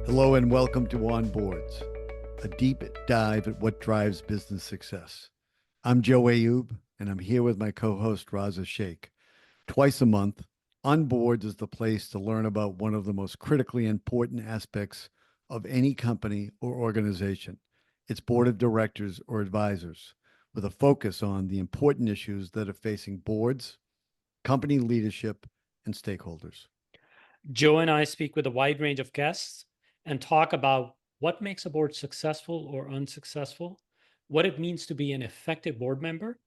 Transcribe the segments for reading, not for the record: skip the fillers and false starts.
Hello and welcome to On Boards, a deep dive at what drives business success. I'm Joe Ayoub, and I'm here with my co-host Raza Shaikh. Twice a month, On Boards is the place to learn about one of the most critically important aspects of any company or organization, its board of directors or advisors, with a focus on the important issues that are facing boards, company leadership, and stakeholders. Joe and I speak with a wide range of guests and talk about what makes a board successful or unsuccessful, what it means to be an effective board member,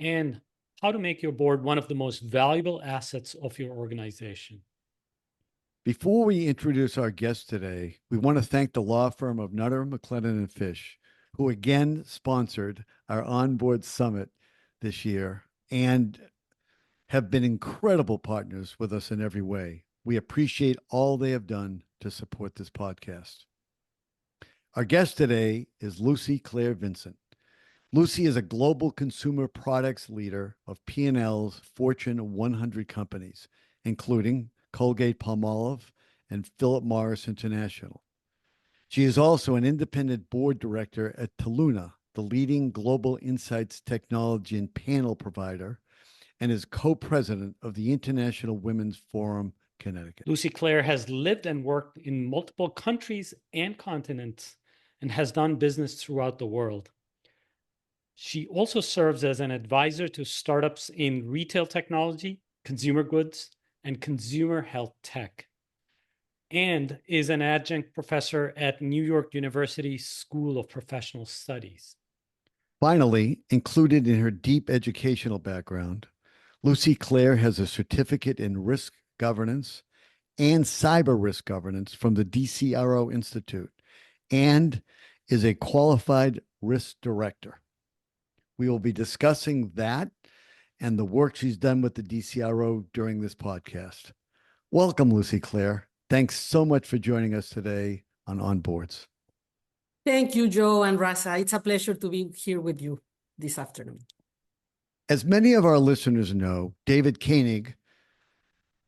and how to make your board one of the most valuable assets of your organization. Before we introduce our guest today, we want to thank the law firm of Nutter, McLennan, and Fish, who again sponsored our onboard summit this year and have been incredible partners with us in every way. We appreciate all they have done to support this podcast. Our guest today is Lucie Claire Vincent. Lucie is a global consumer products leader of P&L's Fortune 100 companies, including Colgate-Palmolive and Philip Morris International. She is also an independent board director at Taluna, the leading global insights technology and panel provider, and is co-president of the International Women's Forum, Connecticut. Lucie Claire has lived and worked in multiple countries and continents and has done business throughout the world. She also serves as an advisor to startups in retail technology, consumer goods, and consumer health tech, and is an adjunct professor at New York University School of Professional Studies. Finally, included in her deep educational background, Lucie Claire has a certificate in risk governance and cyber risk governance from the DCRO Institute and is a qualified risk director. We will be discussing that and the work she's done with the DCRO during this podcast. Welcome, Lucie Claire. Thanks so much for joining us today on Boards. Thank you, Joe and Raza. It's a pleasure to be here with you this afternoon. As many of our listeners know, David Koenig,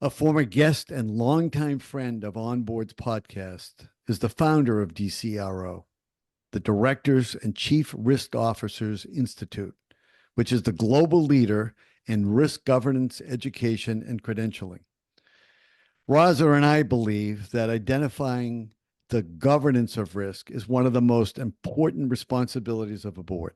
a former guest and longtime friend of On Boards podcast, is the founder of DCRO, the Directors and Chief Risk Officers Institute, which is the global leader in risk governance, education, and credentialing. Raza and I believe that identifying the governance of risk is one of the most important responsibilities of a board.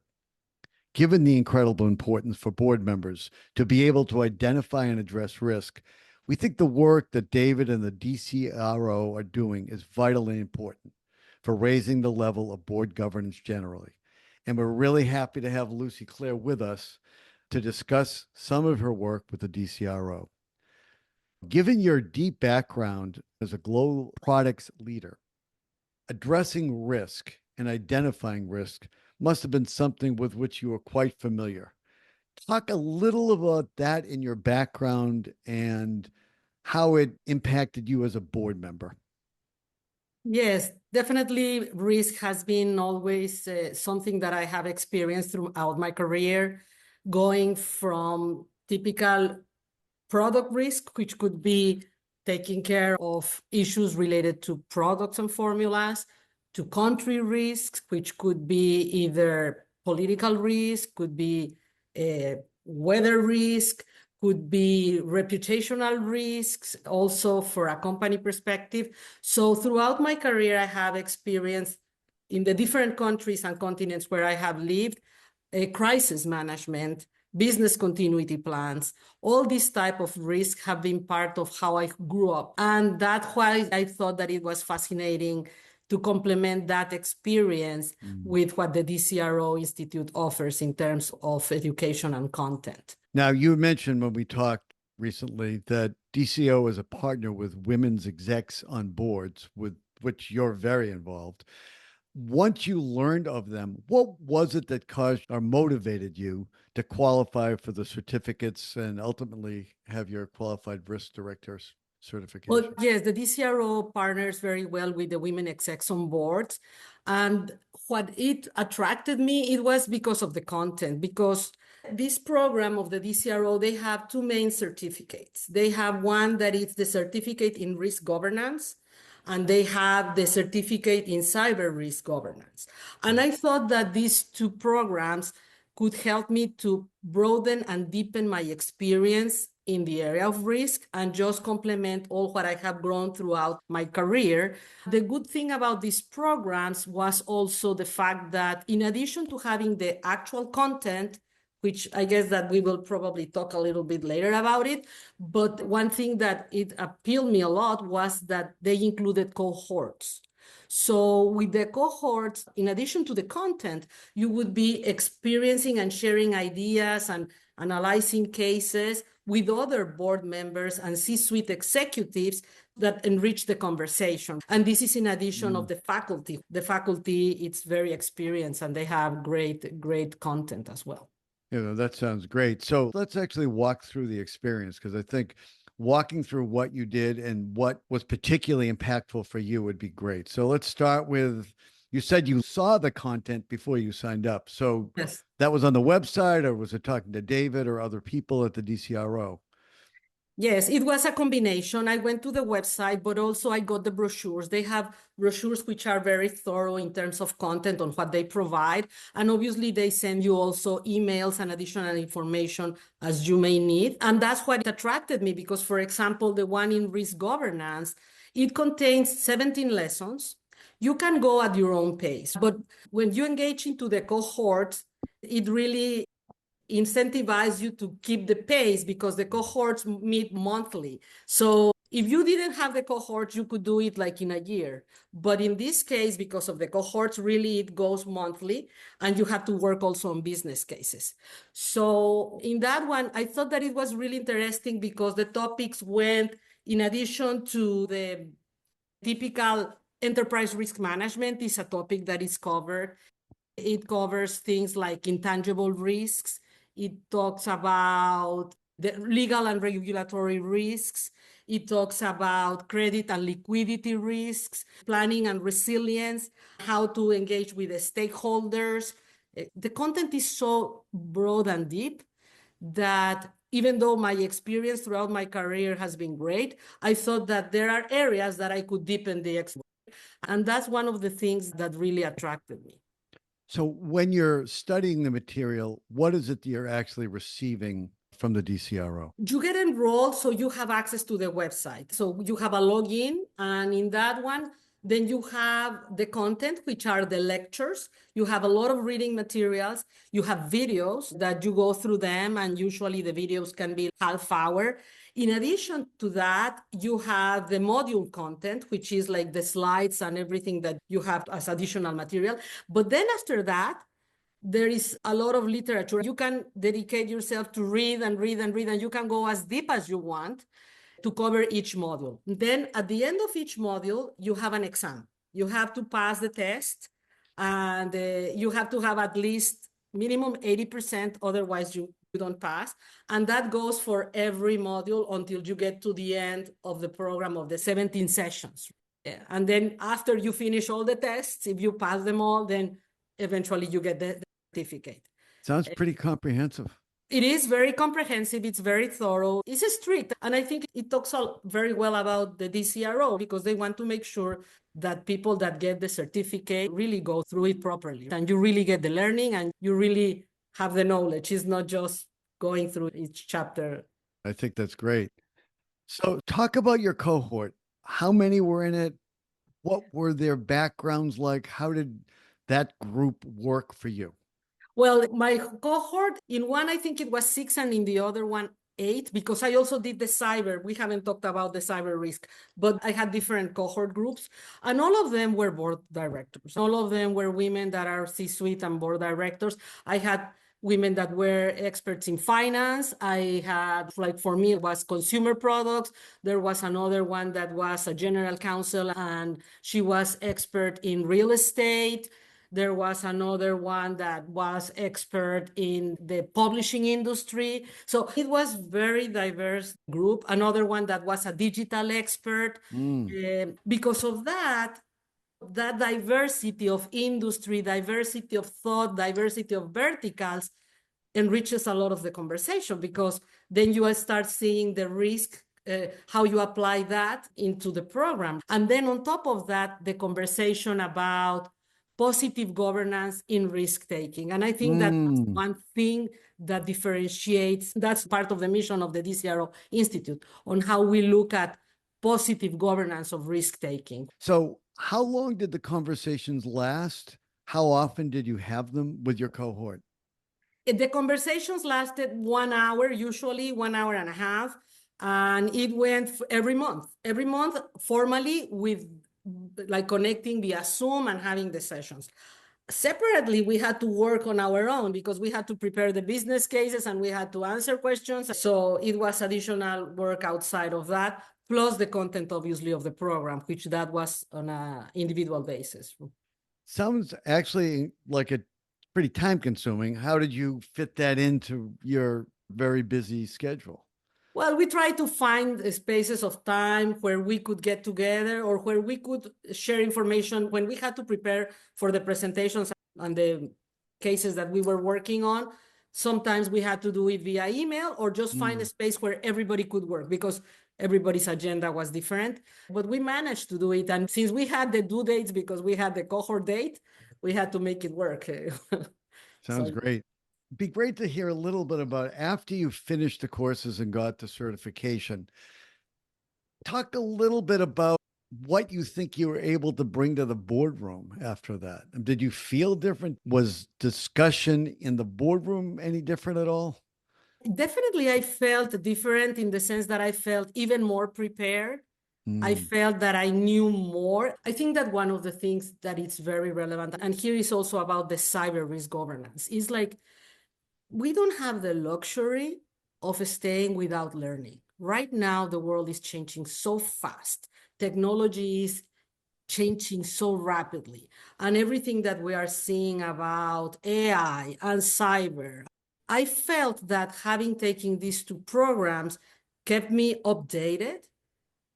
Given the incredible importance for board members to be able to identify and address risk, we think the work that David and the DCRO are doing is vitally important for raising the level of board governance generally. And we're really happy to have Lucie Claire with us to discuss some of her work with the DCRO. Given your deep background as a global products leader, addressing risk and identifying risk must have been something with which you were quite familiar. Talk a little about that in your background and how it impacted you as a board member. Yes, definitely risk has been always something that I have experienced throughout my career, going from typical product risk, which could be taking care of issues related to products and formulas, to country risks, which could be either political risk, could be weather risk, could be reputational risks, also for a company perspective. So throughout my career, I have experienced in the different countries and continents where I have lived, crisis management, business continuity plans, all these type of risks have been part of how I grew up. And that's why I thought that it was fascinating to complement that experience with what the DCRO Institute offers in terms of education and content. Now, you mentioned when we talked recently that DCO is a partner with women's execs on boards, with which you're very involved. Once you learned of them, what was it that caused or motivated you to qualify for the certificates and ultimately have your qualified risk director's certification? Well, yes, the DCRO partners very well with the women execs on boards. And what it attracted me, it was because of the content, because this program of the DCRO, they have two main certificates. They have one that is the certificate in risk governance, and they have the certificate in cyber risk governance. And I thought that these two programs could help me to broaden and deepen my experience in the area of risk and just complement all what I have grown throughout my career. The good thing about these programs was also the fact that in addition to having the actual content, which I guess that we will probably talk a little bit later about it, but one thing that it appealed me a lot was that they included cohorts. So with the cohorts, in addition to the content, you would be experiencing and sharing ideas and analyzing cases with other board members and C-suite executives that enrich the conversation. And this is in addition of the faculty. The faculty, it's very experienced and they have great content as well. That sounds great. So let's actually walk through the experience, because I think walking through what you did and what was particularly impactful for you would be great. So let's start with, you said you saw the content before you signed up. So Yes. that was on the website, or was it talking to David or other people at the DCRO? Yes, it was a combination. I went to the website, but also I got the brochures. They have brochures which are very thorough in terms of content on what they provide. And obviously they send you also emails and additional information as you may need. And that's what attracted me because, for example, the one in risk governance, it contains 17 lessons. You can go at your own pace, but when you engage into the cohorts, it really incentivize you to keep the pace because the cohorts meet monthly. So if you didn't have the cohorts, you could do it like in a year. But in this case, because of the cohorts, really it goes monthly and you have to work also on business cases. So in that one, I thought that it was really interesting because the topics went in addition to the typical enterprise risk management is a topic that is covered. It covers things like intangible risks. It talks about the legal and regulatory risks. It talks about credit and liquidity risks, planning and resilience, how to engage with the stakeholders. The content is so broad and deep that even though my experience throughout my career has been great, I thought that there are areas that I could deepen the expertise. And that's one of the things that really attracted me. So when you're studying the material, what is it that you're actually receiving from the DCRO? You get enrolled, so you have access to the website. So you have a login, and in that one, then you have the content, which are the lectures. You have a lot of reading materials. You have videos that you go through them, and usually the videos can be half hour. In addition to that, you have the module content, which is like the slides and everything that you have as additional material. But then after that, there is a lot of literature. You can dedicate yourself to read and read and read, and you can go as deep as you want to cover each module. Then at the end of each module, you have an exam. You have to pass the test, and you have to have at least minimum 80%, otherwise you don't pass. And that goes for every module until you get to the end of the program of the 17 sessions. Yeah. And then after you finish all the tests, if you pass them all, then eventually you get the certificate. Sounds pretty comprehensive. It is very comprehensive. It's very thorough. It's strict. And I think it talks very well about the DCRO because they want to make sure that people that get the certificate really go through it properly. And you really get the learning and you really have the knowledge. It's not just going through each chapter. I think that's great. So talk about your cohort. How many were in it? What were their backgrounds like? How did that group work for you? Well, my cohort, in one, I think it was 6, and in the other one, 8, because I also did the cyber. We haven't talked about the cyber risk, but I had different cohort groups, and all of them were board directors. All of them were women that are C-suite and board directors. I had women that were experts in finance. I had, like for me, it was consumer products. There was another one that was a general counsel, and she was expert in real estate. There was another one that was expert in the publishing industry. So it was very diverse group. Another one that was a digital expert. Because of that diversity of industry, diversity of thought, diversity of verticals enriches a lot of the conversation because then you start seeing the risk how you apply that into the program. And then on top of that, the conversation about positive governance in risk taking. And I think that's one thing that differentiates, that's part of the mission of the DCRO Institute, on how we look at positive governance of risk taking. So, how long did the conversations last? How often did you have them with your cohort? The conversations lasted 1 hour, usually 1 hour and a half, and it went every month formally, with like connecting via Zoom and having the sessions. Separately, we had to work on our own because we had to prepare the business cases and we had to answer questions. So it was additional work outside of that, plus the content, obviously, of the program, which that was on an individual basis. Sounds actually like a pretty time consuming. How did you fit that into your very busy schedule? Well, we tried to find spaces of time where we could get together or where we could share information when we had to prepare for the presentations and the cases that we were working on. Sometimes we had to do it via email or just find a space where everybody could work because everybody's agenda was different. But we managed to do it. And since we had the due dates because we had the cohort date, we had to make it work. Sounds great. Be great to hear a little bit about after you finished the courses and got the certification. Talk a little bit about what you think you were able to bring to the boardroom after that. Did you feel different? Was discussion in the boardroom any different at all? Definitely, I felt different in the sense that I felt even more prepared. I felt that I knew more. I think that one of the things that is very relevant, and here is also about the cyber risk governance, is like, we don't have the luxury of staying without learning. Right now, the world is changing so fast. Technology is changing so rapidly. And everything that we are seeing about AI and cyber, I felt that having taken these two programs kept me updated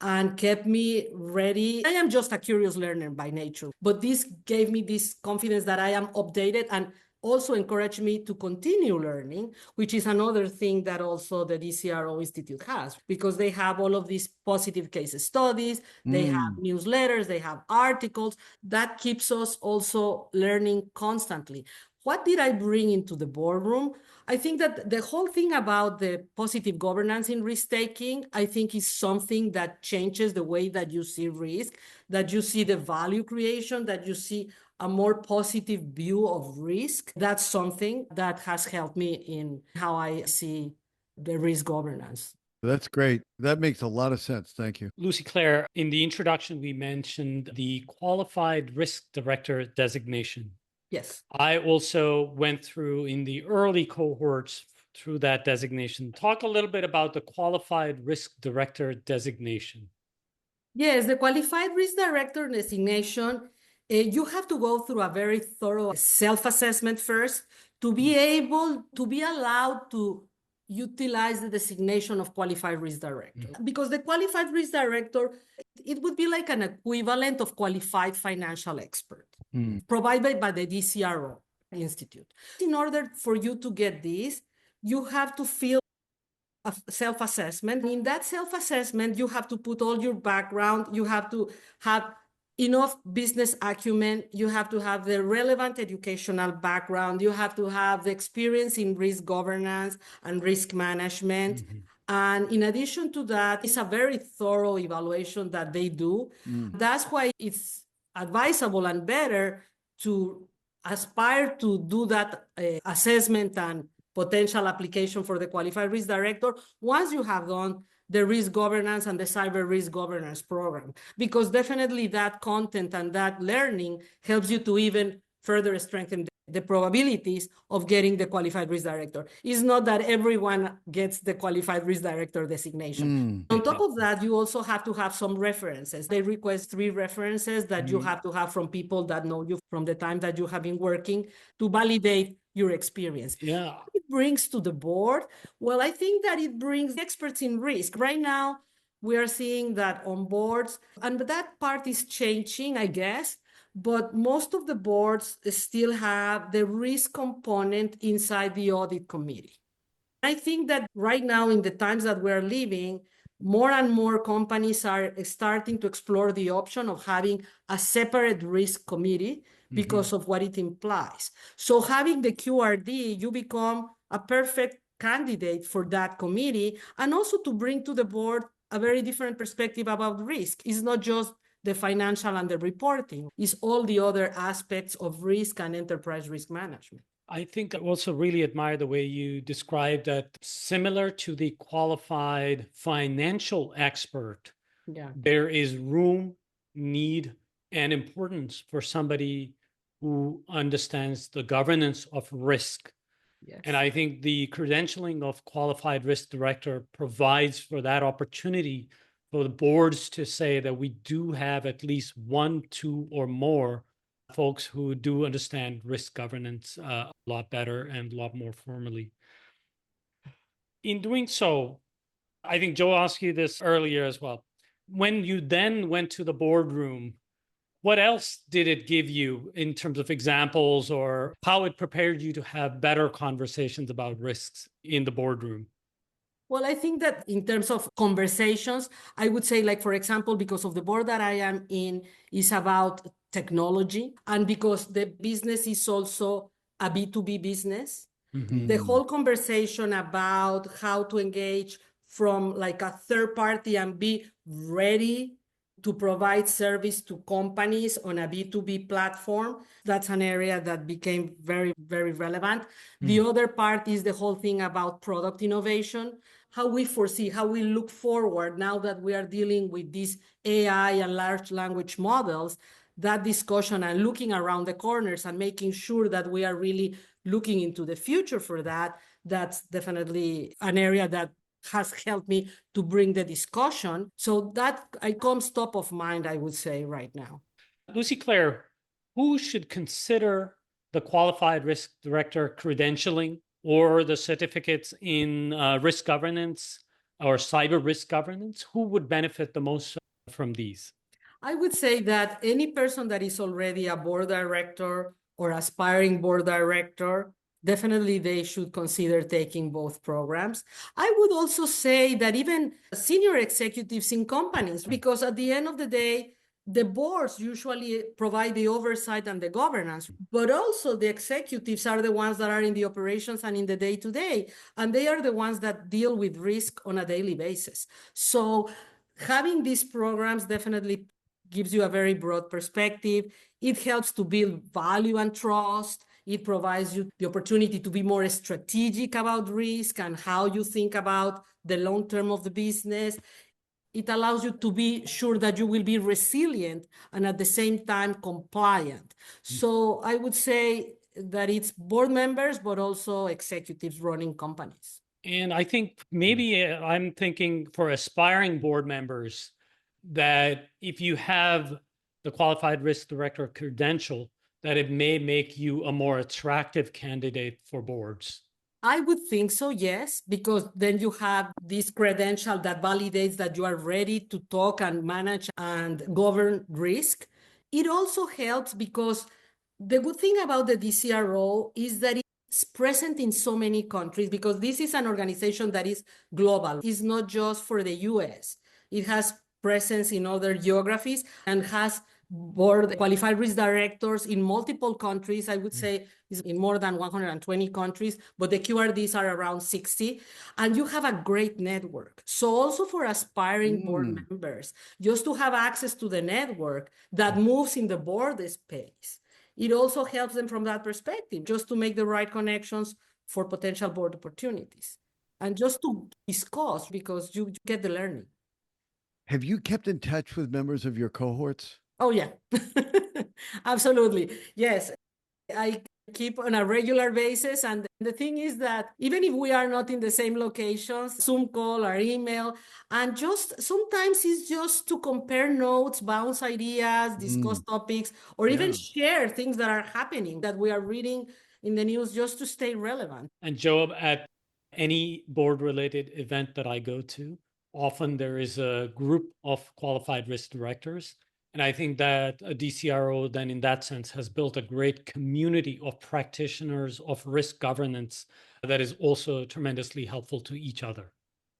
and kept me ready. I am just a curious learner by nature, but this gave me this confidence that I am updated and also encouraged me to continue learning, which is another thing that also the DCRO Institute has, because they have all of these positive case studies, they have newsletters, they have articles that keeps us also learning constantly. What did I bring into the boardroom? I think that the whole thing about the positive governance in risk-taking, I think is something that changes the way that you see risk, that you see the value creation, that you see a more positive view of risk. That's something that has helped me in how I see the risk governance. That's great. That makes a lot of sense. Thank you. Lucie Claire, in the introduction, we mentioned the Qualified Risk Director designation. Yes. I also went through in the early cohorts through that designation. Talk a little bit about the Qualified Risk Director designation. Yes, the Qualified Risk Director designation, you have to go through a very thorough self-assessment first to be able to be allowed to utilize the designation of Qualified Risk Director. Because the Qualified Risk Director, it would be like an equivalent of Qualified Financial Expert provided by the DCRO Institute. In order for you to get this, you have to fill a self-assessment. In that self-assessment, you have to put all your background, you have to have enough business acumen, you have to have the relevant educational background, you have to have the experience in risk governance and risk management. And in addition to that, it's a very thorough evaluation that they do. That's why it's advisable and better to aspire to do that assessment and potential application for the Qualified Risk Director once you have done the risk governance and the cyber risk governance program, because definitely that content and that learning helps you to even further strengthen the probabilities of getting the Qualified Risk Director. It's not that everyone gets the Qualified Risk Director designation. On top of that, you also have to have some references. They request 3 references that you have to have from people that know you from the time that you have been working to validate your experience. Yeah. What it brings to the board? Well, I think that it brings experts in risk. Right now, we are seeing that on boards, and that part is changing, I guess. But most of the boards still have the risk component inside the audit committee. I think that right now, in the times that we're living, more and more companies are starting to explore the option of having a separate risk committee because of what it implies. So having the QRD, you become a perfect candidate for that committee, and also to bring to the board a very different perspective about risk. It's not just the financial and the reporting, it's all the other aspects of risk and enterprise risk management. I think I also really admire the way you described that similar to the qualified financial expert, there is room, need, and importance for somebody who understands the governance of risk. Yes. And I think the credentialing of qualified risk director provides for that opportunity for the boards to say that we do have at least one, two, or more folks who do understand risk governance a lot better and a lot more formally. In doing so, I think Joe asked you this earlier as well. When you then went to the boardroom, what else did it give you in terms of examples or how it prepared you to have better conversations about risks in the boardroom? Well, I think that in terms of conversations, I would say, like, for example, because of the board that I am in is about technology, and because the business is also a B2B business, the whole conversation about how to engage from like a third party and be ready to provide service to companies on a B2B platform, that's an area that became very, very relevant. The other part is the whole thing about product innovation, how we foresee, how we look forward now that we are dealing with these AI and large language models, that discussion and looking around the corners and making sure that we are really looking into the future for that. That's definitely an area that has helped me to bring the discussion. So that comes top of mind, I would say, right now. Lucie Claire, who should consider the qualified risk director credentialing or the certificates in risk governance or cyber risk governance? Who would benefit the most from these? I would say that any person that is already a board director or aspiring board director, definitely they should consider taking both programs. I would also say that even senior executives in companies, because at the end of the day, the boards usually provide the oversight and the governance, but also the executives are the ones that are in the operations and in the day-to-day, and they are the ones that deal with risk on a daily basis. So having these programs definitely gives you a very broad perspective. It helps to build value and trust. It provides you the opportunity to be more strategic about risk and how you think about the long term of the business. It allows you to be sure that you will be resilient and at the same time compliant. So I would say that it's board members, but also executives running companies. And I think maybe I'm thinking for aspiring board members that if you have the qualified risk director credential, that it may make you a more attractive candidate for boards. I would think so, yes, because then you have this credential that validates that you are ready to talk and manage and govern risk. It also helps because the good thing about the DCRO is that it's present in so many countries, because this is an organization that is global. It's not just for the US. It has presence in other geographies and has board qualified risk directors in multiple countries. I would say is in more than 120 countries, but the QRDs are around 60, and you have a great network. So also for aspiring board members, just to have access to the network that moves in the board space, it also helps them from that perspective, just to make the right connections for potential board opportunities and just to discuss, because you get the learning. Have you kept in touch with members of your cohorts? Oh, yeah, absolutely. Yes, I keep on a regular basis. And the thing is that even if we are not in the same locations, Zoom call or email, and just sometimes it's just to compare notes, bounce ideas, discuss topics, or even share things that are happening that we are reading in the news, just to stay relevant. And Joe, at any board-related event that I go to, often there is a group of qualified risk directors. And I think that a DCRO then in that sense has built a great community of practitioners of risk governance that is also tremendously helpful to each other.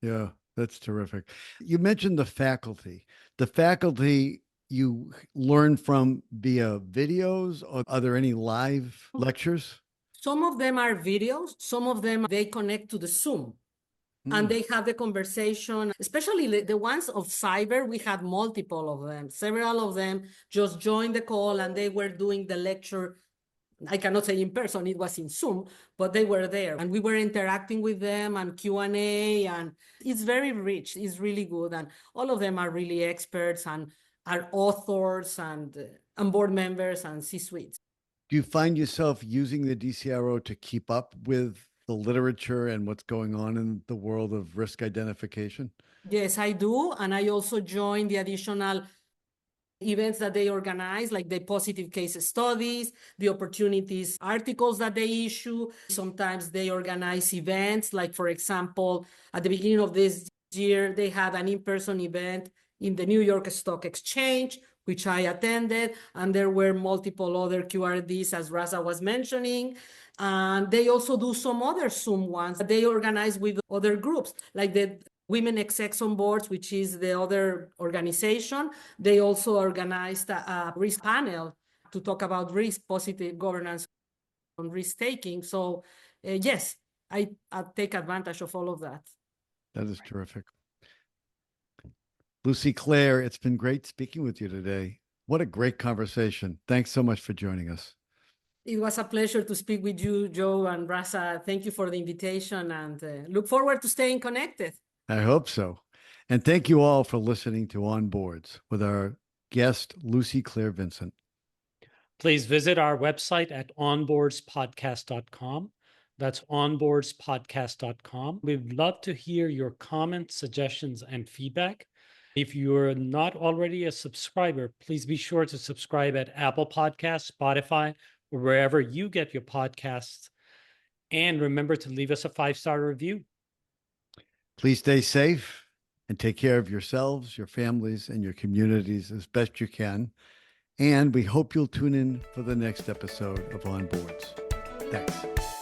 Yeah, That's terrific. You mentioned the faculty. The faculty you learn from via videos, or are there any live lectures? Some of them are videos, some of them they connect to the Zoom. And they have the conversation, especially the ones of cyber. We had multiple of them. Several of them just joined the call and they were doing the lecture. I cannot say in person, it was in Zoom, but they were there and we were interacting with them and Q&A, and it's very rich. It's really good. And all of them are really experts and are authors and board members and C-suites. Do you find yourself using the DCRO to keep up with the literature and what's going on in the world of risk identification? Yes, I do. And I also join the additional events that they organize, like the positive case studies, the opportunities articles that they issue. Sometimes they organize events, like, for example, at the beginning of this year, they had an in-person event in the New York Stock Exchange, which I attended, and there were multiple other QRDs, as Raza was mentioning. And they also do some other Zoom ones that they organize with other groups, like the Women Execs on Boards, which is the other organization. They also organized a risk panel to talk about risk, positive governance on risk taking. So yes, I take advantage of all of that. That is terrific. Lucie Claire, it's been great speaking with you today. What a great conversation. Thanks so much for joining us. It was a pleasure to speak with you, Joe and Raza. Thank you for the invitation, and look forward to staying connected. I hope so. And thank you all for listening to On Boards with our guest, Lucie Claire Vincent. Please visit our website at onboardspodcast.com. That's onboardspodcast.com. We'd love to hear your comments, suggestions, and feedback. If you're not already a subscriber, please be sure to subscribe at Apple Podcasts, Spotify, or wherever you get your podcasts. And remember to leave us a 5-star review. Please stay safe and take care of yourselves, your families, and your communities as best you can. And we hope you'll tune in for the next episode of On Boards. Thanks.